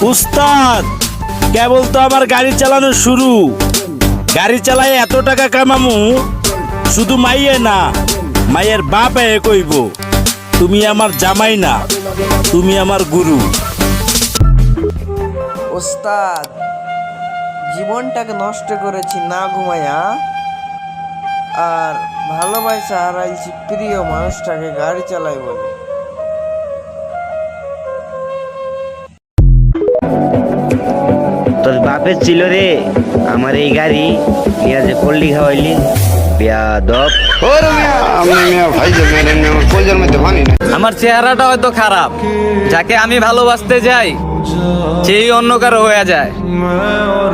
উস্তাদ, কেবল তো আমার গাড়ি চালানো শুরু। গাড়ি চালায় এত টাকা কামামু, শুধু মাইয়ে না, মায়ের বাপ এ কইব তুমি আমার জামাই না, তুমি আমার গুরু। ওস্তাদ, জীবনটাকে নষ্ট করেছি না ঘুমাইয়া, আর ভালোবাসা হারাইছি প্রিয় মানুষটাকে গাড়ি চালাই বলে। তোর বাপের ছিল রে আমার এই গাড়ি নিয়ে যে পল্লি খাওয়াইলি বেয়াদব। আমার চেহারাটা হয়তো খারাপ, যাকে আমি ভালোবাসতে যাই সেই অন্য কারো হয়ে যায়। मैं और